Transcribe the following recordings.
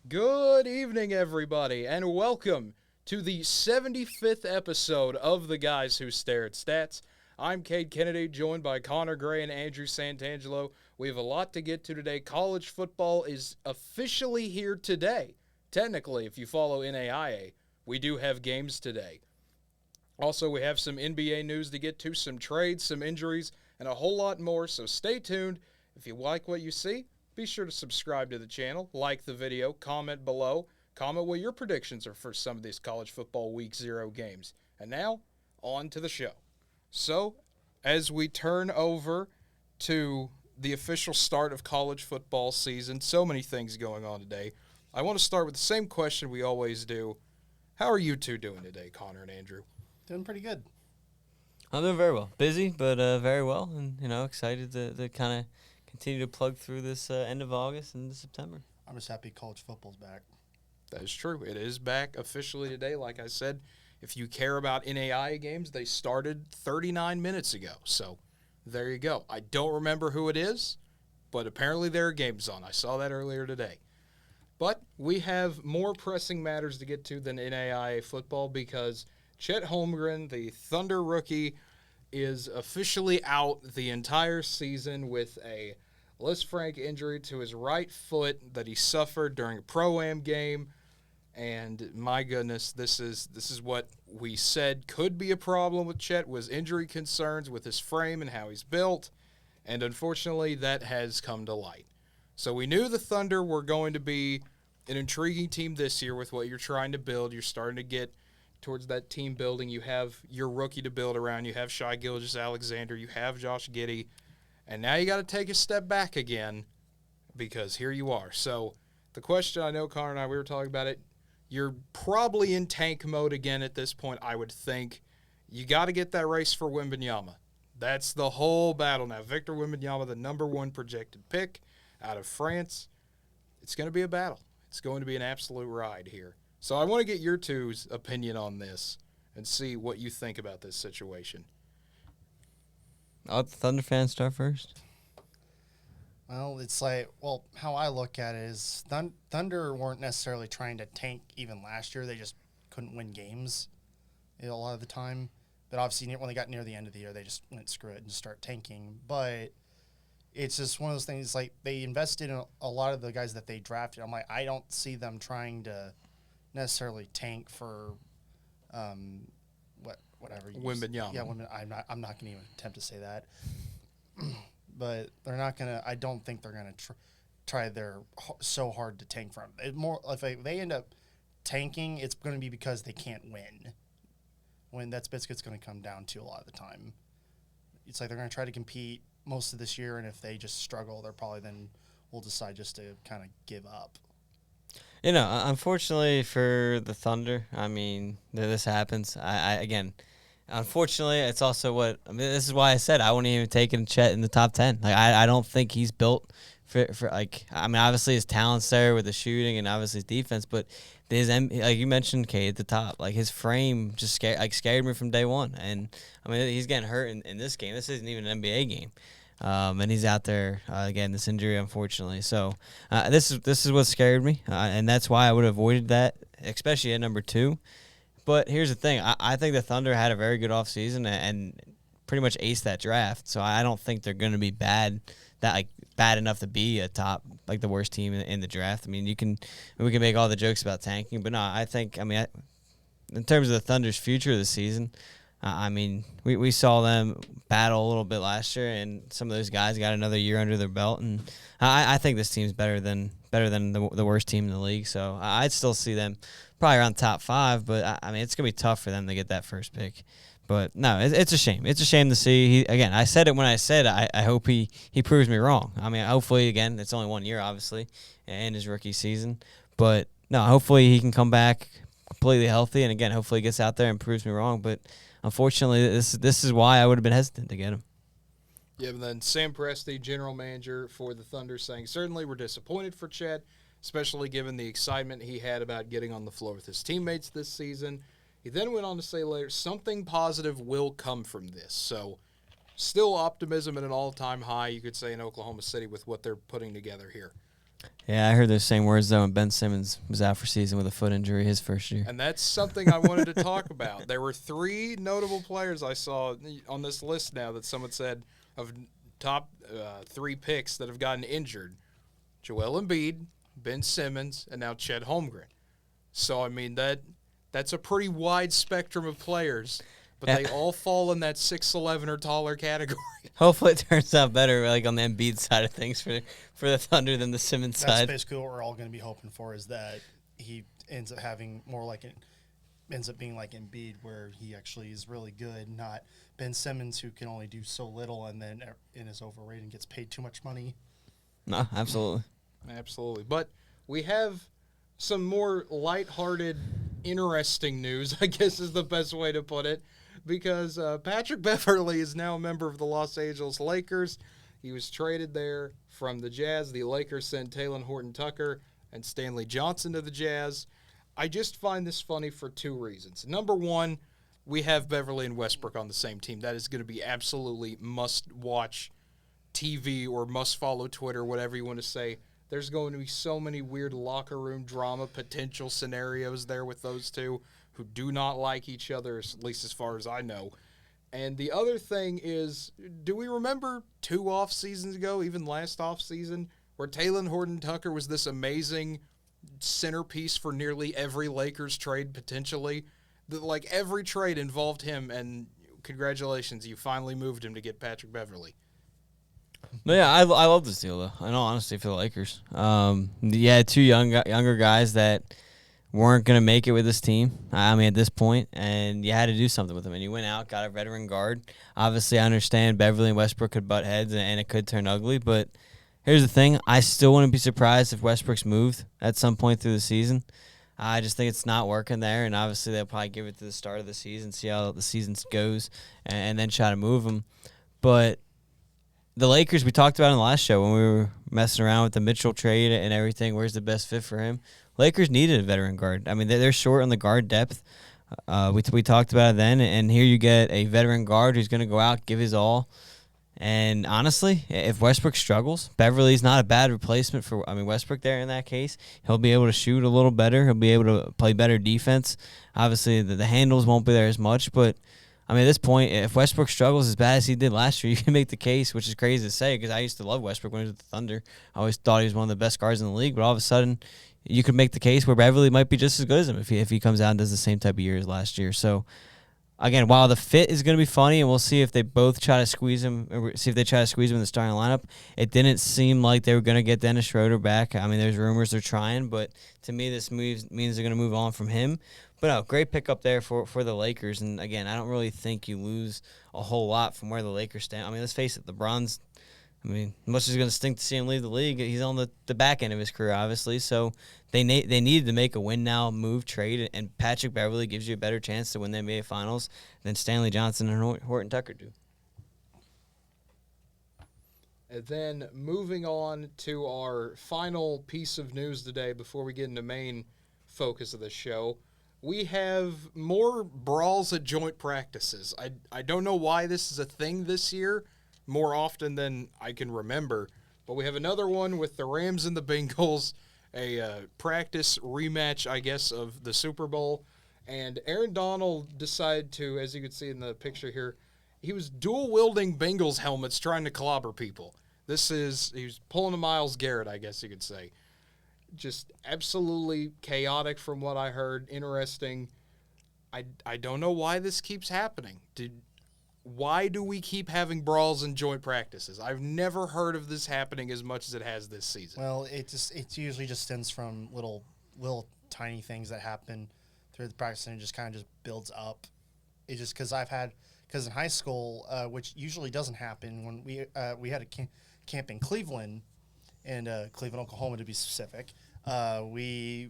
Good evening, everybody, and welcome to the 75th episode of The Guys Who Stare at Stats. I'm Cade Kennedy, joined by Connor Gray and Andrew Santangelo. We have a lot to get to today. College football is officially here today. Technically, if you follow NAIA, we do have games today. Also, we have some NBA news to get to, some trades, some injuries, and a whole lot more, so stay tuned. If you like what you see, be sure to subscribe to the channel, like the video, comment below, comment what your predictions are for some of these college football Week 0 games. And now, on to the show. So, as we turn over to the official start of college football season, so many things going on today, I want to start with the same question we always do. How are you two doing today, Connor and Andrew? Doing pretty good. I'm doing very well. Busy, but very well, and excited to kind of continue to plug through this end of August and into September. I'm just happy college football's back. That is true. It is back officially today. Like I said, if you care about NAIA games, they started 39 minutes ago. So there you go. I don't remember who it is, but apparently there are games on. I saw that earlier today. But we have more pressing matters to get to than NAIA football because Chet Holmgren, the Thunder rookie, is officially out the entire season with a Lisfranc injury to his right foot that he suffered during a Pro-Am game. And my goodness, this is what we said could be a problem with Chet, was injury concerns with his frame and how he's built. And unfortunately, that has come to light. So we knew the Thunder were going to be an intriguing team this year with what you're trying to build. You're starting to get towards that team building. You have your rookie to build around. You have Shai Gilgeous-Alexander. You have Josh Giddey. And now you got to take a step back again because here you are. So the question, I know Connor and I, we were talking about it, you're probably in tank mode again at this point, I would think. You got to get that race for Wembanyama. That's the whole battle now. Victor Wembanyama, the number one projected pick out of France. It's going to be a battle. It's going to be an absolute ride here. So I want to get your two's opinion on this and see what you think about this situation. I'll let the Thunder fans start first. Well, it's how I look at it is Thunder weren't necessarily trying to tank even last year. They just couldn't win games a lot of the time. But obviously, when they got near the end of the year, they just went screw it and start tanking. But it's just one of those things, like, they invested in a lot of the guys that they drafted. I'm like, I don't see them trying to necessarily tank for whatever. Wembanyama. Yeah, I'm not going to even attempt to say that. But they're not going to. I don't think they're going to try their so hard to tank for them. It more if they end up tanking, it's going to be because they can't win. When that's basically it's going to come down to a lot of the time. It's like they're going to try to compete most of this year, and if they just struggle, they're probably then will decide just to kind of give up. Unfortunately for the Thunder, I mean, this happens. Unfortunately, it's also this is why I said I wouldn't even take Chet in the top 10. Like, I don't think he's built for obviously his talent's there with the shooting and obviously his defense, but like you mentioned, Kate, at the top, like, his frame just scared me from day one. And, I mean, he's getting hurt in this game. This isn't even an NBA game. And he's out there again. This injury, unfortunately. So this is what scared me, and that's why I would have avoided that, especially at number 2. But here's the thing: I think the Thunder had a very good offseason and pretty much aced that draft. So I don't think they're going to be bad enough to be a top, like, the worst team in the draft. I mean, we can make all the jokes about tanking, but no, I think in terms of the Thunder's future of the season. We saw them battle a little bit last year, and some of those guys got another year under their belt, and I think this team's better than the worst team in the league. So I'd still see them probably around top 5, but it's gonna be tough for them to get that first pick. But no, it's a shame. It's a shame to see. I said it when I said I hope he proves me wrong. I mean, hopefully, again, it's only 1 year, obviously, in his rookie season, but no, hopefully he can come back completely healthy, and again, hopefully he gets out there and proves me wrong. But unfortunately, this is why I would have been hesitant to get him. Yeah, and then Sam Presti, general manager for the Thunder, saying, certainly we're disappointed for Chet, especially given the excitement he had about getting on the floor with his teammates this season. He then went on to say later, something positive will come from this. So still optimism at an all-time high, you could say, in Oklahoma City with what they're putting together here. Yeah, I heard those same words, though, when Ben Simmons was out for season with a foot injury his first year. And that's something I wanted to talk about. There were 3 notable players I saw on this list now that someone said of top 3 picks that have gotten injured. Joel Embiid, Ben Simmons, and now Chet Holmgren. So, I mean, that's a pretty wide spectrum of players, but they all fall in that 6'11" or taller category. Hopefully it turns out better, like on the Embiid side of things for the Thunder than the Simmons That's side. basically what we're all going to be hoping for, is that he ends up having more like ends up being like Embiid, where he actually is really good, not Ben Simmons, who can only do so little and then is overrated and gets paid too much money. No, absolutely. Absolutely. But we have some more lighthearted, interesting news, I guess is the best way to put it, because Patrick Beverley is now a member of the Los Angeles Lakers. He was traded there from the Jazz. The Lakers sent Talen Horton-Tucker and Stanley Johnson to the Jazz. I just find this funny for 2 reasons. Number one, we have Beverley and Westbrook on the same team. That is going to be absolutely must-watch TV or must-follow Twitter, whatever you want to say. There's going to be so many weird locker room drama potential scenarios there with those two who do not like each other, at least as far as I know. And the other thing is, do we remember 2 off seasons ago, even last off season, where Talen Horton-Tucker was this amazing centerpiece for nearly every Lakers trade potentially? Like every trade involved him, and congratulations, you finally moved him to get Patrick Beverley. But yeah, I love this deal, though. I know, honestly, for the Lakers. Yeah, 2 younger guys that weren't going to make it with this team, I mean, at this point, and you had to do something with them. And you went out, got a veteran guard. Obviously, I understand Beverley and Westbrook could butt heads, and it could turn ugly. But here's the thing. I still wouldn't be surprised if Westbrook's moved at some point through the season. I just think it's not working there, and obviously they'll probably give it to the start of the season, see how the season goes, and then try to move him. But the Lakers, we talked about in the last show when we were messing around with the Mitchell trade and everything, where's the best fit for him? Lakers needed a veteran guard. I mean, they're short on the guard depth. We talked about it then, and here you get a veteran guard who's going to go out, give his all. And honestly, if Westbrook struggles, Beverly's not a bad replacement for Westbrook there in that case. He'll be able to shoot a little better. He'll be able to play better defense. Obviously, the handles won't be there as much, but I mean, at this point, if Westbrook struggles as bad as he did last year, you can make the case, which is crazy to say because I used to love Westbrook when he was with the Thunder. I always thought he was one of the best guards in the league, but all of a sudden, you could make the case where Beverly might be just as good as him if he comes out and does the same type of year as last year. So, again, while the fit is going to be funny, and we'll see if they both try to squeeze him, or see if they try to squeeze him in the starting lineup, it didn't seem like they were going to get Dennis Schroeder back. I mean, there's rumors they're trying, but to me, this means they're going to move on from him. But no, great pickup there for the Lakers. And, again, I don't really think you lose a whole lot from where the Lakers stand. I mean, let's face it, LeBron's, much as it's going to stink to see him leave the league, he's on the back end of his career, obviously. So they needed to make a win-now move trade, and Patrick Beverley gives you a better chance to win the NBA Finals than Stanley Johnson and Horton Tucker do. And then moving on to our final piece of news today before we get into main focus of the show, we have more brawls at joint practices. I don't know why this is a thing this year, more often than I can remember, but we have another one with the Rams and the Bengals, a practice rematch, I guess, of the Super Bowl. And Aaron Donald decided to, as you can see in the picture here, he was dual-wielding Bengals helmets trying to clobber people. He was pulling a Myles Garrett, I guess you could say. Just absolutely chaotic from what I heard. Interesting. I don't know why this keeps happening. Why do we keep having brawls in joint practices? I've never heard of this happening as much as it has this season. Well, it usually just stems from little tiny things that happen through the practice, and it just kind of just builds up. It just because in high school, which usually doesn't happen, when we had a camp in Cleveland, and Cleveland, Oklahoma to be specific, we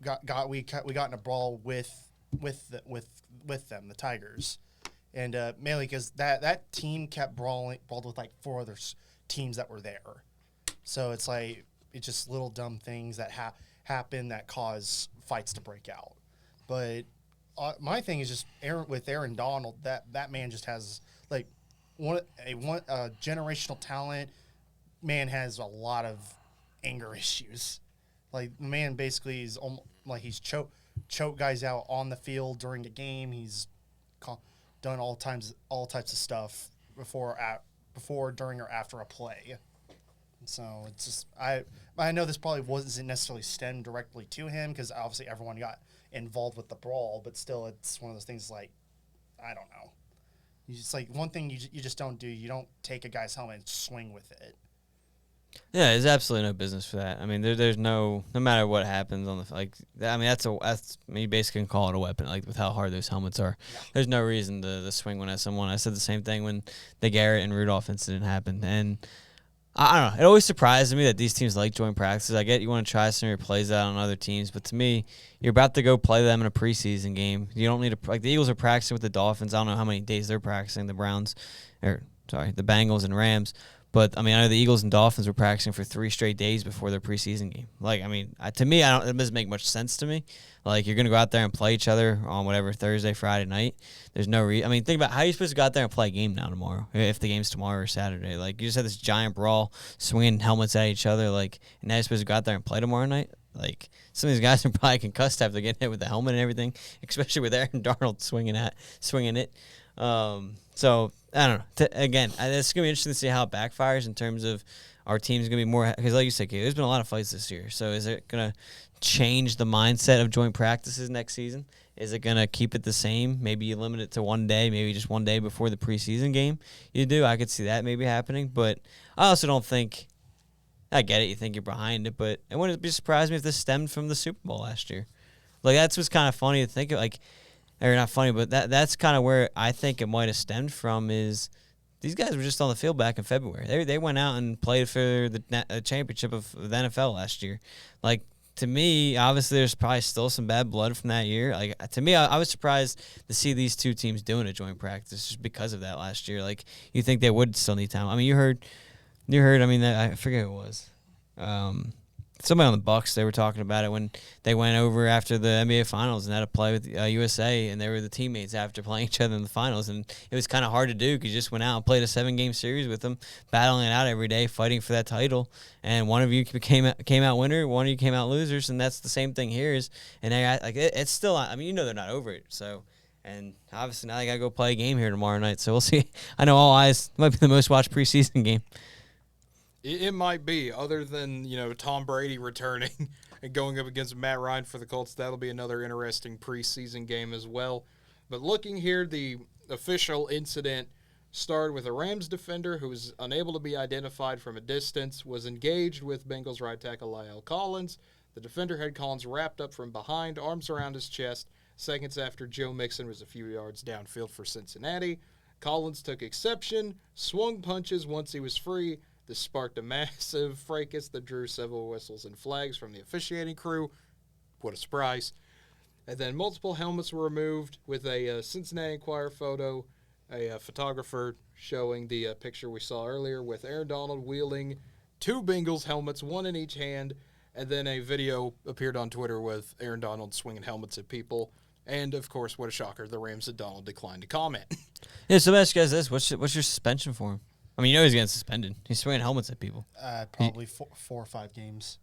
got in a brawl with them, the Tigers. And mainly because that team kept brawled with like 4 other teams that were there. So it's just little dumb things that happen that cause fights to break out. But my thing is just with Aaron Donald, that man just has like one generational talent. Man has a lot of anger issues. Like, the man basically is like he's choke guys out on the field during the game. He's done all types of stuff before, during, or after a play. So it's just I know this probably wasn't necessarily stemmed directly to him because obviously everyone got involved with the brawl, but still it's one of those things like, I don't know. It's like one thing you just don't do. You don't take a guy's helmet and swing with it. Yeah, there's absolutely no business for that. I mean, there's no matter what happens on the I mean, that's you basically can call it a weapon, like with how hard those helmets are. Yeah. There's no reason to swing one at someone. I said the same thing when the Garrett and Rudolph incident happened, and I don't know. It always surprises me that these teams like joint practices. I get you want to try some of your plays out on other teams, but to me, you're about to go play them in a preseason game. You don't need to like the Eagles are practicing with the Dolphins. I don't know how many days they're practicing. The Bengals and Rams. But I mean, I know the Eagles and Dolphins were practicing for 3 straight days before their preseason game. Like, I mean, to me, it doesn't make much sense to me. Like, you're gonna go out there and play each other on whatever Thursday, Friday night. There's no I mean, think about how you're supposed to go out there and play a game now tomorrow if the game's tomorrow or Saturday. Like, you just had this giant brawl, swinging helmets at each other. Like, and now you're supposed to go out there and play tomorrow night. Like, some of these guys are probably concussed after getting hit with the helmet and everything, especially with Aaron Darnold swinging it. So I don't know. Again, it's gonna be interesting to see how it backfires in terms of our team's gonna be more because, like you said, Kate, there's been a lot of fights this year. So is it gonna change the mindset of joint practices next season? Is it gonna keep it the same? Maybe you limit it to one day, maybe just one day before the preseason game. You do. I could see that maybe happening, but I also don't think. I get it. You think you're behind it, but it wouldn't be surprised me if this stemmed from the Super Bowl last year. Like that's what's kind of funny to think of. Like. Or not funny, but that's kind of where I think it might have stemmed from is these guys were just on the field back in February. They went out and played for the championship of the NFL last year. Like, to me, obviously there's probably still some bad blood from that year. Like, to me, I was surprised to see these two teams doing a joint practice just because of that last year. Like, you think they would still need time. I mean, you heard. I mean, I forget who it was. Somebody on the Bucks, they were talking about it when they went over after the NBA Finals and had to play with USA, and they were the teammates after playing each other in the finals. And it was kind of hard to do because you just went out and played a 7-game series with them, battling it out every day, fighting for that title. And one of you came out winner, one of you came out losers, and that's the same thing here. It's still, I mean, they're not over it. So, and obviously now they got to go play a game here tomorrow night. So we'll see. I know all eyes might be the most watched preseason game. It might be, other than, Tom Brady returning and going up against Matt Ryan for the Colts. That'll be another interesting preseason game as well. But looking here, the official incident started with a Rams defender who was unable to be identified from a distance, was engaged with Bengals right tackle La'el Collins. The defender had Collins wrapped up from behind, arms around his chest, seconds after Joe Mixon was a few yards downfield for Cincinnati. Collins took exception, swung punches once he was free. This sparked a massive fracas that drew several whistles and flags from the officiating crew. What a surprise. And then multiple helmets were removed with a Cincinnati Enquirer photo, a photographer showing the picture we saw earlier with Aaron Donald wielding 2 Bengals helmets, one in each hand, and then a video appeared on Twitter with Aaron Donald swinging helmets at people. And, of course, what a shocker, the Rams and Donald declined to comment. Yeah, so let me ask you guys this. What's your suspension for him? I mean, he's getting suspended. He's swinging helmets at people. Probably 4 or 5 games,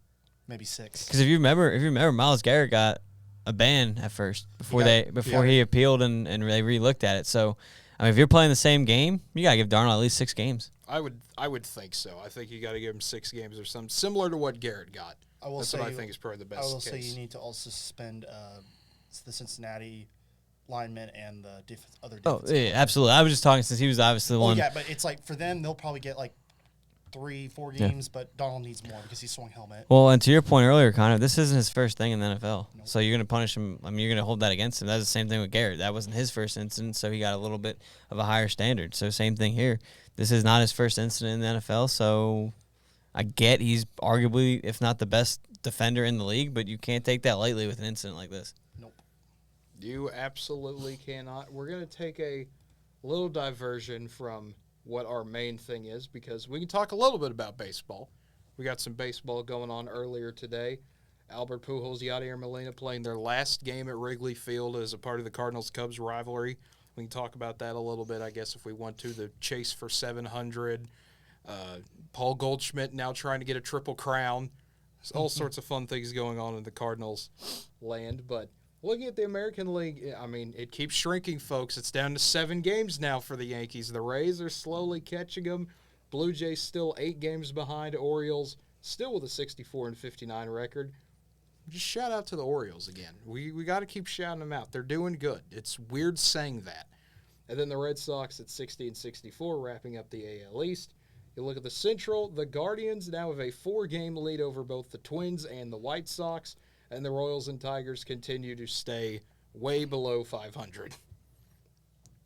maybe 6. Because if you remember, Myles Garrett got a ban at first before he appealed and they re-looked at it. So, I mean, if you're playing the same game, you gotta give Darnold at least 6 games. I would think so. I think you got to give him 6 games or something similar to what Garrett got. That's what I think is probably the best case. I will say you need to also suspend the Cincinnati linemen and the other defensive yeah, absolutely. I was just talking since he was obviously the one. Yeah, but it's like for them, they'll probably get like 3-4 games, but Donald needs more because he swung helmet. Well, and to your point earlier, Connor, this isn't his first thing in the NFL. Nope. So you're going to punish him. I mean, you're going to hold that against him. That's the same thing with Garrett. That wasn't his first incident, so he got a little bit of a higher standard. So same thing here. This is not his first incident in the NFL, so I get he's arguably, if not the best defender in the league, but you can't take that lightly with an incident like this. Nope. You absolutely cannot. We're going to take a little diversion from what our main thing is because we can talk a little bit about baseball. We got some baseball going on earlier today. Albert Pujols, Yadier Molina playing their last game at Wrigley Field as a part of the Cardinals-Cubs rivalry. We can talk about that a little bit, I guess, if we want to. The chase for 700. Paul Goldschmidt now trying to get a triple crown There's all sorts of fun things going on in the Cardinals land. But looking at the American League, I mean, it keeps shrinking, folks. It's down to 7 games now for the Yankees. The Rays are slowly catching them. Blue Jays still 8 games behind. Orioles still with a 64-59 record. Just shout out to the Orioles again. We got to keep shouting them out. They're doing good. It's weird saying that. And then the Red Sox at 60-64, wrapping up the AL East. You look at the Central, the Guardians now have a 4-game lead over both the Twins and the White Sox, and the Royals and Tigers continue to stay way below 500.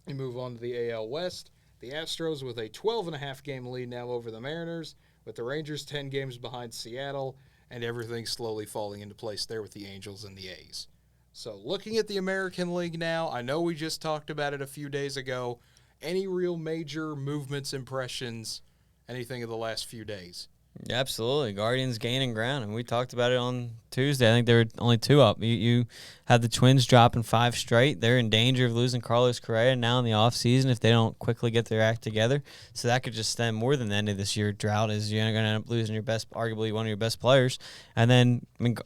You move on to the AL West. The Astros with a 12.5-game lead now over the Mariners, with the Rangers 10 games behind Seattle, and everything slowly falling into place there with the Angels and the A's. So looking at the American League now, I know we just talked about it a few days ago. Any real major movements, impressions, anything of the last few days? Yeah, absolutely. Guardians gaining ground, and we talked about it on Tuesday. I think they were only 2 up. You had the Twins dropping 5 straight. They're in danger of losing Carlos Correa now in the offseason if they don't quickly get their act together. So that could just stem more than the end of this year drought, is you're going to end up losing your best, arguably one of your best players. And then, I mean,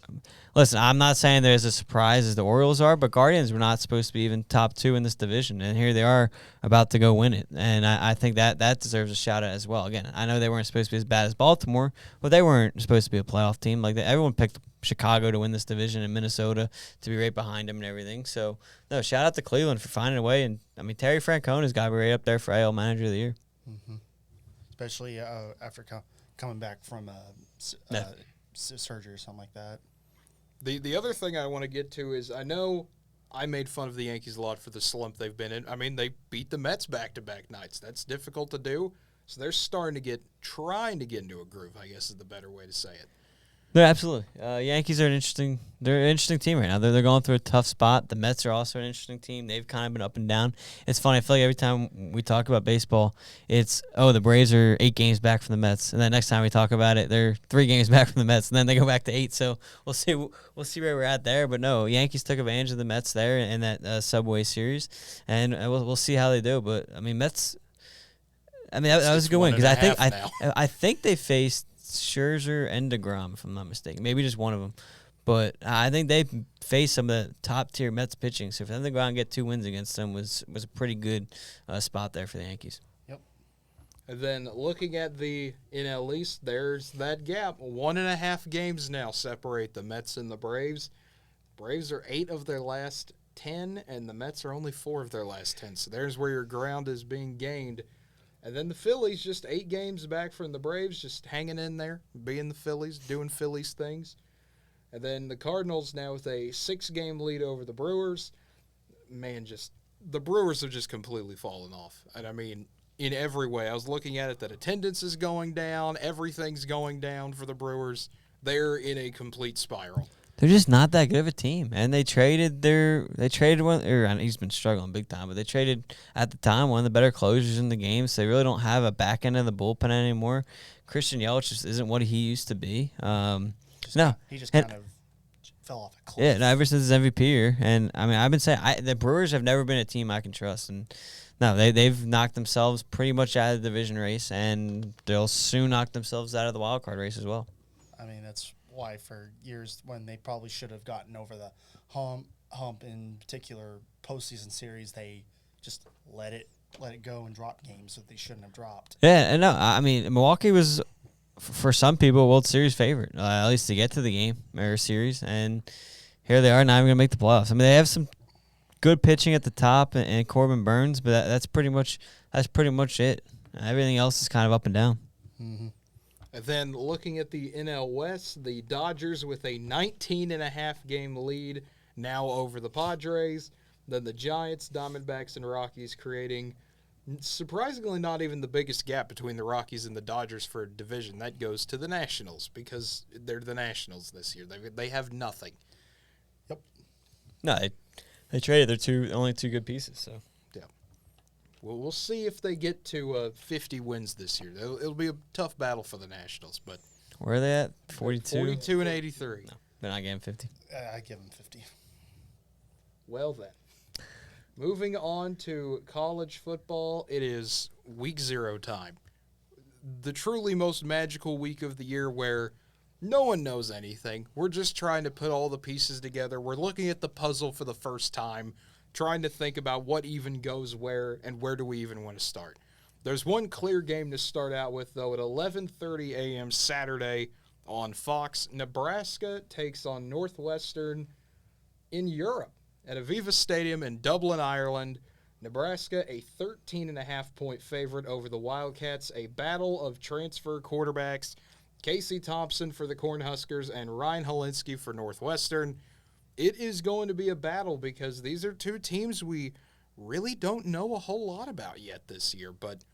listen, I'm not saying they're as a surprise as the Orioles are, but Guardians were not supposed to be even top 2 in this division, and here they are about to go win it. And I think that deserves a shout out as well. Again, I know they weren't supposed to be as bad as Baltimore, but they weren't supposed to be a playoff team. Like everyone picked Chicago to win this division and Minnesota to be right behind them and everything. So, no, shout out to Cleveland for finding a way. And, I mean, Terry Francona's got to be right up there for AL Manager of the Year. Mm-hmm. Especially after coming back from surgery or something like that. The other thing I want to get to is I know I made fun of the Yankees a lot for the slump they've been in. I mean, they beat the Mets back-to-back nights. That's difficult to do. So they're trying to get into a groove, I guess is the better way to say it. No, absolutely. Yankees are an interesting team right now. They're going through a tough spot. The Mets are also an interesting team. They've kind of been up and down. It's funny. I feel like every time we talk about baseball, it's, the Braves are 8 games back from the Mets. And then next time we talk about it, they're 3 games back from the Mets. And then they go back to 8. So we'll see where we're at there. But no, Yankees took advantage of the Mets there in that Subway Series. And we'll see how they do. But, I mean, Mets, that was a good win. Because I think they faced Scherzer and DeGrom, if I'm not mistaken. Maybe just one of them. But I think they faced some of the top-tier Mets pitching. So for them to go out and get 2 wins against them was a pretty good spot there for the Yankees. Yep. And then looking at the NL East, there's that gap. 1.5 games now separate the Mets and the Braves. Braves are 8 of their last 10, and the Mets are only 4 of their last 10. So there's where your ground is being gained. And then the Phillies, just 8 games back from the Braves, just hanging in there, being the Phillies, doing Phillies things. And then the Cardinals now with a 6-game lead over the Brewers. Man, the Brewers have just completely fallen off. And I mean, in every way. I was looking at it that attendance is going down, everything's going down for the Brewers. They're in a complete spiral. They're just not that good of a team, and they traded one. Or he's been struggling big time, but they traded at the time one of the better closers in the game. So they really don't have a back end of the bullpen anymore. Christian Yelich just isn't what he used to be. He just kind of fell off a cliff. Yeah, no, ever since his MVP year, and I mean, I've been saying the Brewers have never been a team I can trust, and no, they've knocked themselves pretty much out of the division race, and they'll soon knock themselves out of the wild card race as well. I mean, that's why for years when they probably should have gotten over the hump in particular postseason series, they just let it go and drop games that they shouldn't have dropped. Yeah, and no, I mean, Milwaukee was, for some people, a World Series favorite, at least to get to the game or series, and here they are not even going to make the playoffs. I mean, they have some good pitching at the top and Corbin Burns, but that's pretty much it. Everything else is kind of up and down. Mm-hmm. And then looking at the NL West, the Dodgers with a 19.5-game lead now over the Padres. Then the Giants, Diamondbacks, and Rockies creating surprisingly not even the biggest gap between the Rockies and the Dodgers for a division. That goes to the Nationals because they're the Nationals this year. They have nothing. Yep. No, they traded their only two good pieces, so. Well, we'll see if they get to 50 wins this year. It'll be a tough battle for the Nationals, but where are they at? 42? 42 and 83. No, they're not getting 50. I give them 50. Well, then. Moving on to college football, it is week 0 time. The truly most magical week of the year where No one knows anything. We're just trying to put all the pieces together. We're looking at the puzzle for the first time, trying to think about what even goes where and where do we even want to start. There's one clear game to start out with, though, at 11:30 a.m. Saturday on Fox. Nebraska takes on Northwestern in Europe at Aviva Stadium in Dublin, Ireland. Nebraska, a 13.5-point favorite over the Wildcats, a battle of transfer quarterbacks. Casey Thompson for the Cornhuskers and Ryan Helinski for Northwestern. It is going to be a battle because these are two teams we really don't know a whole lot about yet this year, but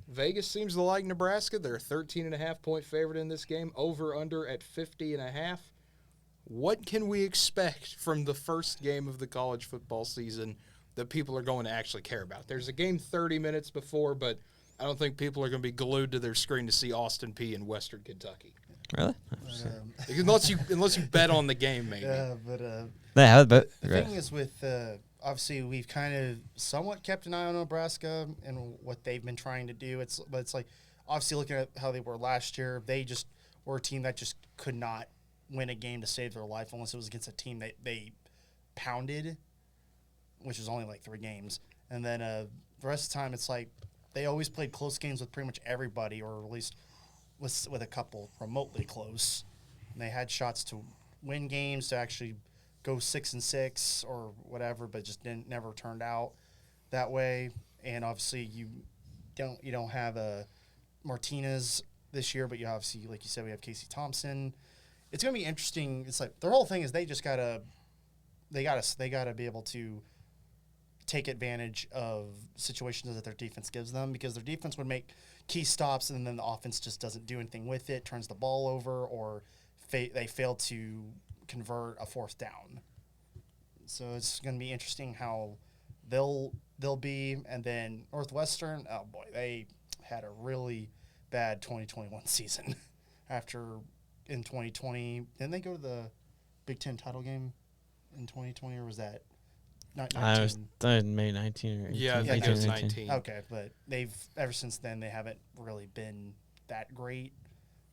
Vegas seems to like Nebraska. They're a 13.5-point favorite in this game, over-under at 50.5. What can we expect from the first game of the college football season that people are going to actually care about? There's a game 30 minutes before, but I don't think people are going to be glued to their screen to see Austin Peay in Western Kentucky. Really? Unless you bet on the game, maybe. The thing is with obviously we've kind of somewhat kept an eye on Nebraska and what they've been trying to do. It's like obviously looking at how they were last year, they just were a team that just could not win a game to save their life unless it was against a team that they pounded, which was only like 3 games. And then the rest of the time, it's like they always played close games with pretty much everybody, or at least with a couple remotely close. And they had shots to win games, to actually go 6-6 or whatever, but just never turned out that way. And obviously, you don't have a Martinez this year, but you obviously, like you said, we have Casey Thompson. It's gonna be interesting. It's like their whole thing is they gotta be able to take advantage of situations that their defense gives them, because their defense would make key stops and then the offense just doesn't do anything with it, turns the ball over, or they fail to convert a 4th down. So it's going to be interesting how they'll be. And then Northwestern, oh boy, they had a really bad 2021 season. After in 2020, didn't they go to the Big Ten title game in 2020, or was that? I was maybe 19 or 18. Yeah, I think it was 19. Okay, but ever since then they haven't really been that great,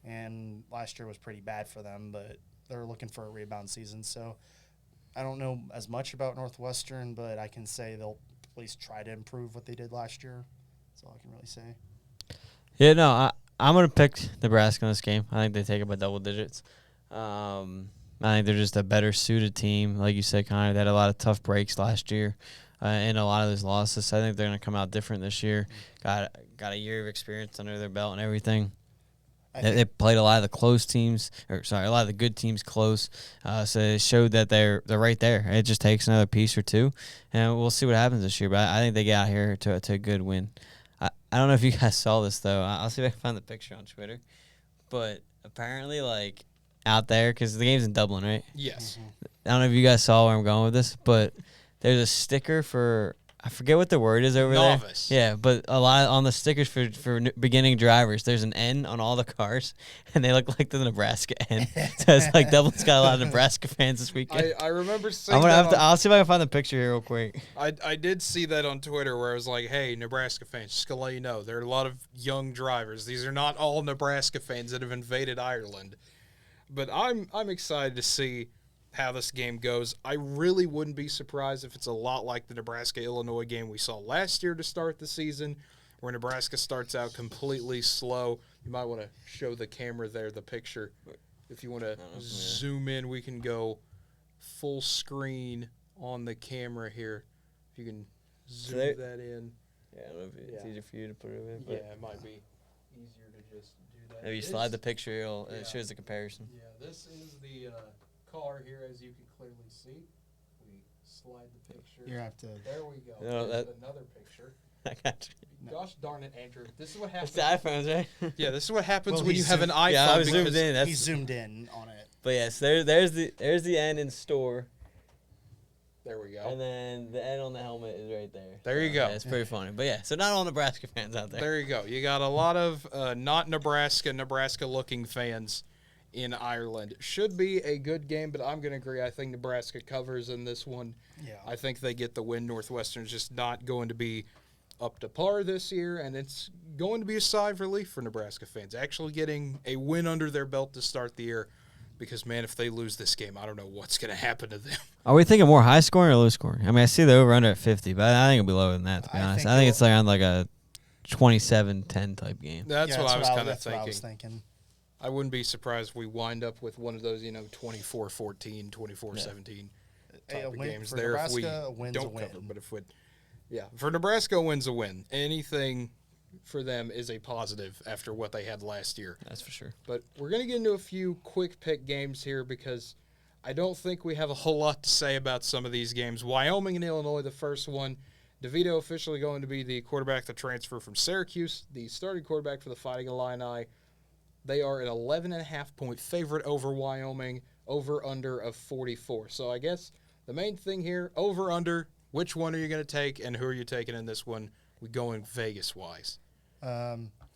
and last year was pretty bad for them, but they're looking for a rebound season. So I don't know as much about Northwestern, but I can say they'll at least try to improve what they did last year. That's all I can really say. Yeah, no, I'm going to pick Nebraska in this game. I think they take it by double digits. I think they're just a better suited team. Like you said, Connor, they had a lot of tough breaks last year and a lot of those losses. So I think they're going to come out different this year. Got a year of experience under their belt and everything. They played a lot of the close teams, a lot of the good teams close. So it showed that they're right there. It just takes another piece or two, and we'll see what happens this year. But I think they get out here to a good win. I don't know if you guys saw this, though. I'll see if I can find the picture on Twitter. But apparently, like, out there, because the game's in Dublin, right? Yes. I don't know if you guys saw where I'm going with this, but there's a sticker for, I forget what the word is over Novice. there. Yeah, but a lot on the stickers for beginning drivers, there's an N on all the cars, and they look like the Nebraska N. So it's like Dublin's got a lot of Nebraska fans this weekend. I remember seeing I'll see if I can find the picture here real quick. I did see that on Twitter where I was like, hey, Nebraska fans, just gonna let you know, there are a lot of young drivers. These are not all Nebraska fans that have invaded Ireland. But I'm excited to see how this game goes. I really wouldn't be surprised if it's a lot like the Nebraska-Illinois game we saw last year to start the season, where Nebraska starts out completely slow. You might want to show the camera there the picture. If you want to zoom in, we can go full screen on the camera here. If you can zoom that in. Yeah, I don't know if it's easier for you to put it in. But yeah, it might be easier to just do that. If you slide the picture, it shows the comparison. Yeah, this is the car here, as you can clearly see. We slide the picture. You have to. There we go. No, There's another picture. I got you. Gosh darn it, Andrew. This is what happens. It's the iPhones, right? Yeah, this is what happens Well, when you have an iPhone. Yeah, I was because zoomed in. He zoomed in on it. But yes, there's the N in store, There we go. and then the N on the helmet is right there. There you go. Yeah, it's pretty funny. But yeah, so not all Nebraska fans out there. There you go. You got a lot of not Nebraska-looking fans in Ireland. Should be a good game, but I'm going to agree. I think Nebraska covers in this one. Yeah. I think they get the win. Northwestern's just not going to be up to par this year, and it's going to be a sigh of relief for Nebraska fans, actually getting a win under their belt to start the year. Because, man, if they lose this game, I don't know what's going to happen to them. Are we thinking more high scoring or low scoring? I mean, I see the over-under at 50, but I think it'll be lower than that, to be honest. I think it's around like a 27-10 type game. That's what I was kind of thinking. I wouldn't be surprised if we wind up with one of those, 24-14, 24-17 type of games there if we don't cover. But for Nebraska, wins a win. Anything for them is a positive after what they had last year. That's for sure. But we're going to get into a few quick pick games here because I don't think we have a whole lot to say about some of these games. Wyoming and Illinois, the first one. DeVito officially going to be the quarterback to transfer from Syracuse, the starting quarterback for the Fighting Illini. They are an 11.5-point favorite over Wyoming, over-under of 44. So I guess the main thing here, over-under, which one are you going to take and who are you taking in this one? We going Vegas-wise.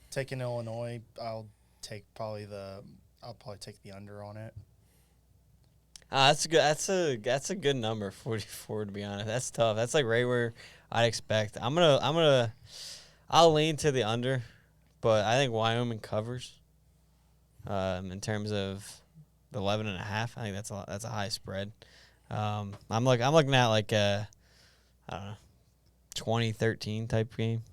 Taking Illinois, I'll probably take the under on it. That's good. That's a good number, 44. To be honest, that's tough. That's like right where I'd expect. I'll lean to the under, but I think Wyoming covers. In terms of the 11.5, I think that's a high spread. I'm looking at like I don't know, 2013 type game.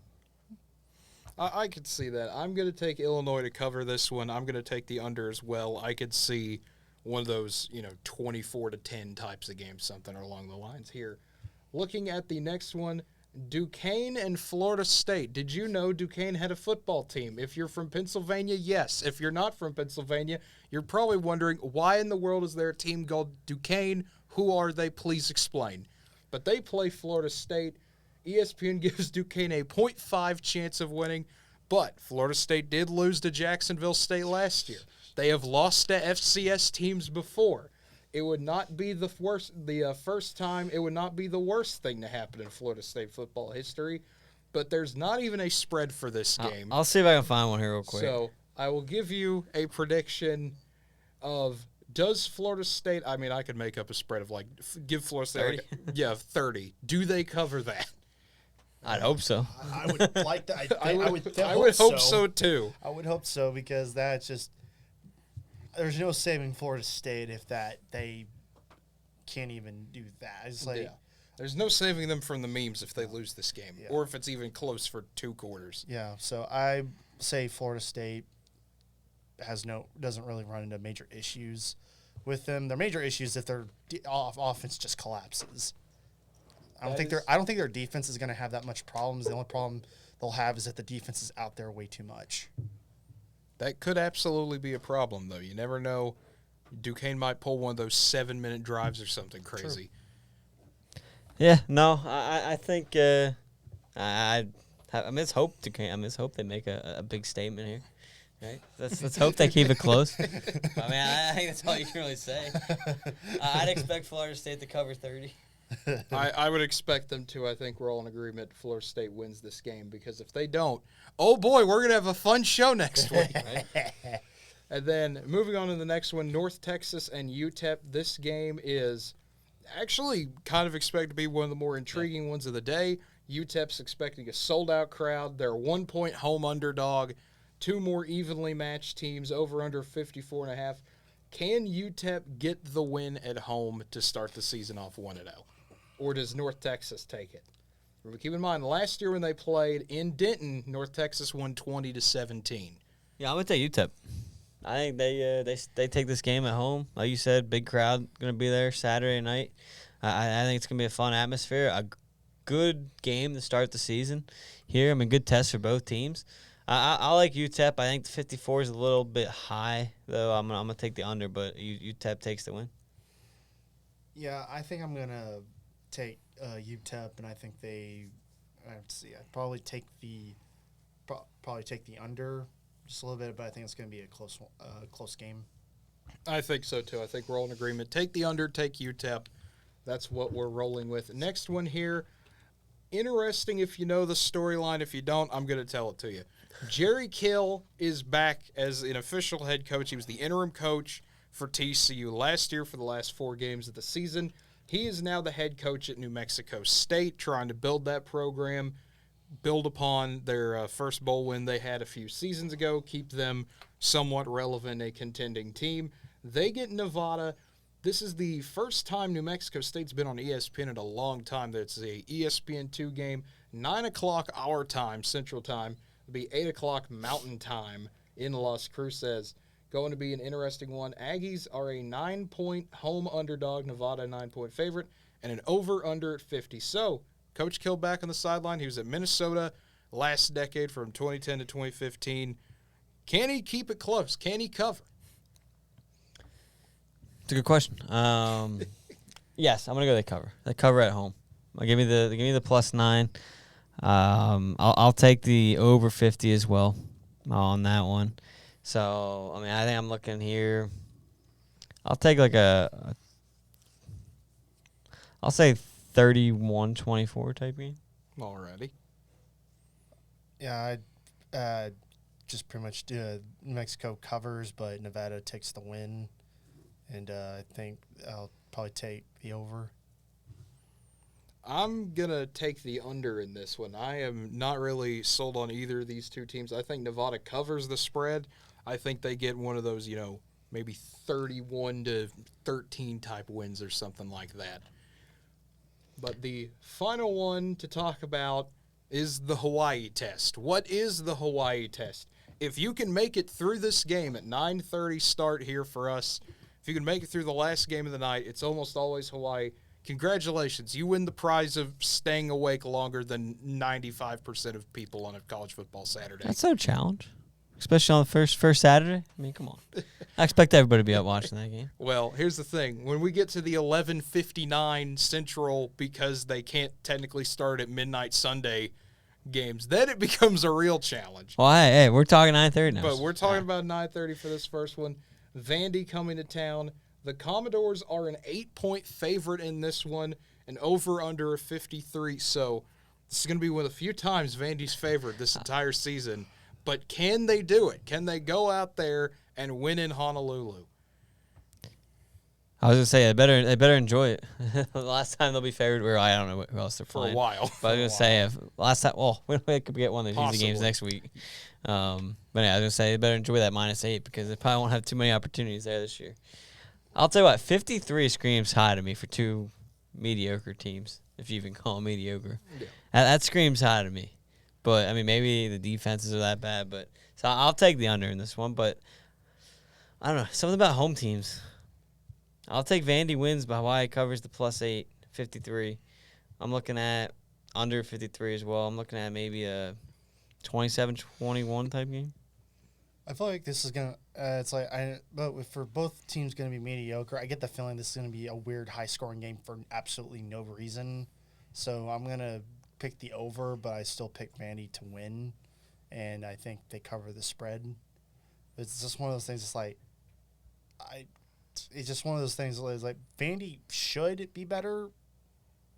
I could see that. I'm going to take Illinois to cover this one. I'm going to take the under as well. I could see one of those, 24-10 types of games, something along the lines here. Looking at the next one, Duquesne and Florida State. Did you know Duquesne had a football team? If you're from Pennsylvania, yes. If you're not from Pennsylvania, you're probably wondering, why in the world is there a team called Duquesne? Who are they? Please explain. But they play Florida State. ESPN gives Duquesne a 0.5 chance of winning, but Florida State did lose to Jacksonville State last year. They have lost to FCS teams before. It would not be the first time. It would not be the worst thing to happen in Florida State football history, but there's not even a spread for this game. I'll see if I can find one here real quick. So I will give you a prediction of does Florida State, I mean, I could make up a spread of give Florida State 30? 30. Do they cover that? I'd hope so. I would like that. I would hope so too. I would hope so because that's just there's no saving Florida State if they can't even do that. It's like there's no saving them from the memes if they lose this game or if it's even close for 2 quarters. Yeah, so I say Florida State doesn't really run into major issues with them. Their major issues if their offense just collapses. I don't think their defense is going to have that much problems. The only problem they'll have is that the defense is out there way too much. That could absolutely be a problem, though. You never know. Duquesne might pull one of those 7-minute drives or something crazy. True. Yeah, no, I think I miss hope Duquesne. I miss hope they make a big statement here. Right? Let's hope they keep it close. I mean, I think that's all you can really say. I'd expect Florida State to cover 30. I would expect them to. I think we're all in agreement Florida State wins this game because if they don't, oh boy, we're going to have a fun show next week. Right? And then moving on to the next one, North Texas and UTEP. This game is actually kind of expected to be one of the more intriguing ones of the day. UTEP's expecting a sold-out crowd. They're a 1-point home underdog. 2 more evenly matched teams, over under 54.5. Can UTEP get the win at home to start the season off 1-0? Or does North Texas take it? Keep in mind, last year when they played in Denton, North Texas won 20-17. Yeah, I'm going to take UTEP. I think they take this game at home. Like you said, big crowd going to be there Saturday night. I think it's going to be a fun atmosphere. A good game to start the season here. I mean, good test for both teams. I like UTEP. I think the 54 is a little bit high, though. I'm gonna take the under, but UTEP takes the win. Yeah, I think I'm gonna take UTEP, and I think I'd probably take the under just a little bit, but I think it's gonna be a close game. I think so too. I think we're all in agreement. Take the under. Take UTEP. That's what we're rolling with. Next one here. Interesting if you know the storyline. If you don't, I'm going to tell it to you. Jerry Kill is back as an official head coach. He was the interim coach for TCU last year for the last 4 games of the season. He is now the head coach at New Mexico State, trying to build that program. build upon their first bowl win they had a few seasons ago, keep them somewhat relevant, a contending team. They get Nevada. This is the first time New Mexico State's been on ESPN in a long time. That's a ESPN2 game, 9 o'clock our time, Central Time. It'll be 8 o'clock Mountain Time in Las Cruces. Going to be an interesting one. Aggies are a 9-point home underdog, Nevada a 9-point favorite, and an over-under at 50. So, Coach Kill back on the sideline. He was at Minnesota last decade from 2010 to 2015. Can he keep it close? Can he cover? It's a good question. Yes, I'm gonna go. They cover. They cover at home. Give me the +9. I'll take the over 50 as well on that one. So I mean, I think I'm looking here. I'll take like I'll say 31-24 type game. Alrighty. Yeah, I just pretty much New Mexico covers, but Nevada takes the win. And I think I'll probably take the over. I'm going to take the under in this one. I am not really sold on either of these two teams. I think Nevada covers the spread. I think they get one of those, maybe 31-13 type wins or something like that. But the final one to talk about is the Hawaii test. What is the Hawaii test? If you can make it through this game at 9:30 start here for us, if you can make it through the last game of the night, it's almost always Hawaii. Congratulations. You win the prize of staying awake longer than 95% of people on a college football Saturday. That's no challenge, especially on the first Saturday. I mean, come on. I expect everybody to be out watching that game. Well, here's the thing. When we get to the 11:59 Central, because they can't technically start at midnight Sunday games, then it becomes a real challenge. Well, hey, we're talking 9:30 now. But we're talking about 9:30 for this first one. Vandy coming to town. The Commodores are an 8-point favorite in this one, and over-under a 53. So this is going to be one of the few times Vandy's favored this entire season. But can they do it? Can they go out there and win in Honolulu? I was going to say, they better enjoy it. The last time they'll be favored, I don't know who else they're For playing. a while. But I was going to say, if last time, we could get one of these easy games Possibly. next week. But yeah, I was going to say, they better enjoy that -8 because they probably won't have too many opportunities there this year. I'll tell you what, 53 screams high to me for two mediocre teams, if you even call them mediocre. Yeah. That screams high to me. But, I mean, maybe the defenses are that bad. So I'll take the under in this one. But, I don't know, something about home teams. I'll take Vandy wins, but Hawaii covers the +8, 53. I'm looking at under 53 as well. I'm looking at maybe a 27-21 type game. I feel like this is gonna. But for both teams gonna be mediocre. I get the feeling this is gonna be a weird high-scoring game for absolutely no reason. So I'm gonna pick the over, but I still pick Vandy to win, and I think they cover the spread. It's just one of those things. It's just one of those things. Like Vandy should be better,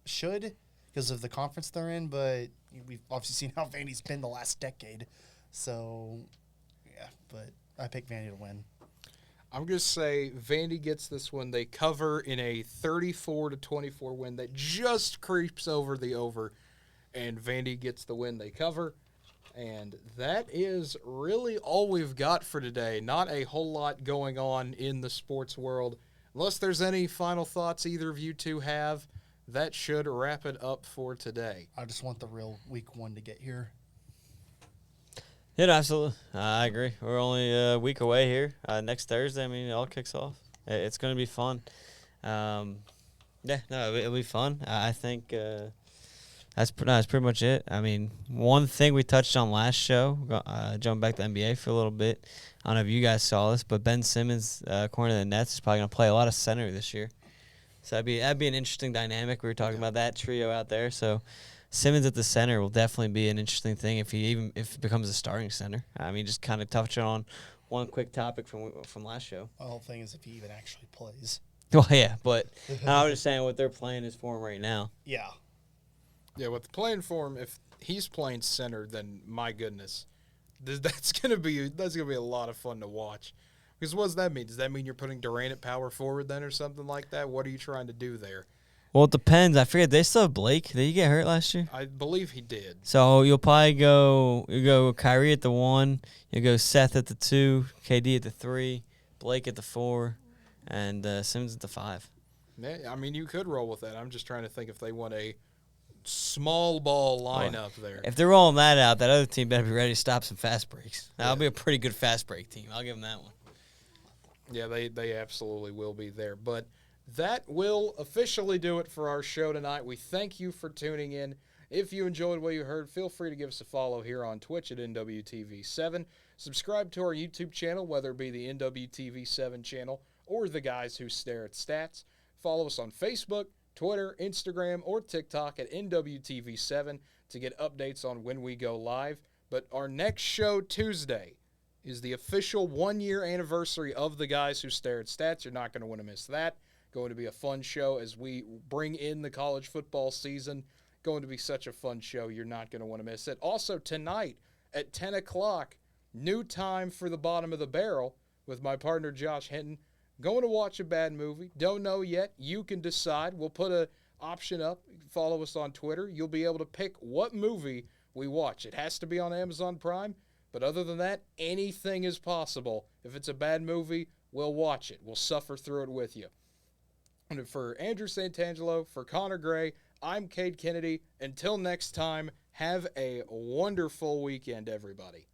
because of the conference they're in. But we've obviously seen how Vandy's been the last decade. So, yeah. But I pick Vandy to win. I'm going to say Vandy gets this one. They cover in a 34-24 win that just creeps over the over, and Vandy gets the win. They cover. And that is really all we've got for today. Not a whole lot going on in the sports world. Unless there's any final thoughts either of you two have, that should wrap it up for today. I just want the real week one to get here. Yeah, absolutely. I agree. We're only a week away here. Next Thursday, it all kicks off. It's going to be fun. It'll be fun. I think that's pretty much it. One thing we touched on last show, jumping back to NBA for a little bit. I don't know if you guys saw this, but Ben Simmons, according to the Nets, is probably going to play a lot of center this year. So that'd be an interesting dynamic. We were talking about that trio out there. So Simmons at the center will definitely be an interesting thing if he becomes a starting center. Just kind of touching on one quick topic from last show. The whole thing is if he even actually plays. Well, yeah, but I was just saying what they're playing is for him right now. Yeah. Yeah, with the playing for him, if he's playing center, then my goodness, that's gonna be a lot of fun to watch. Because what does that mean? Does that mean you're putting Durant at power forward then or something like that? What are you trying to do there? Well, it depends. I forget. They still have Blake. Did he get hurt last year? I believe he did. So you'll probably go Kyrie at the 1, you'll go Seth at the 2, KD at the 3, Blake at the 4, and Simmons at the 5. Yeah, I mean, you could roll with that. I'm just trying to think if they want a small ball lineup there. If they're rolling that out, that other team better be ready to stop some fast breaks. That'll be a pretty good fast break team. I'll give them that one. Yeah, they absolutely will be there. But that will officially do it for our show tonight. We thank you for tuning in. If you enjoyed what you heard, feel free to give us a follow here on Twitch at NWTV7. Subscribe to our YouTube channel, whether it be the NWTV7 channel or the Guys Who Stare at Stats. Follow us on Facebook, Twitter, Instagram, or TikTok at NWTV7 to get updates on when we go live. But our next show Tuesday is the official 1-year anniversary of the Guys Who Stare at Stats. You're not going to want to miss that. Going to be a fun show as we bring in the college football season. Going to be such a fun show. You're not going to want to miss it. Also, tonight at 10 o'clock, new time for the bottom of the barrel with my partner Josh Hinton. Going to watch a bad movie. Don't know yet. You can decide. We'll put an option up. Follow us on Twitter. You'll be able to pick what movie we watch. It has to be on Amazon Prime. But other than that, anything is possible. If it's a bad movie, we'll watch it. We'll suffer through it with you. And for Andrew Santangelo, for Connor Gray, I'm Cade Kennedy. Until next time, have a wonderful weekend, everybody.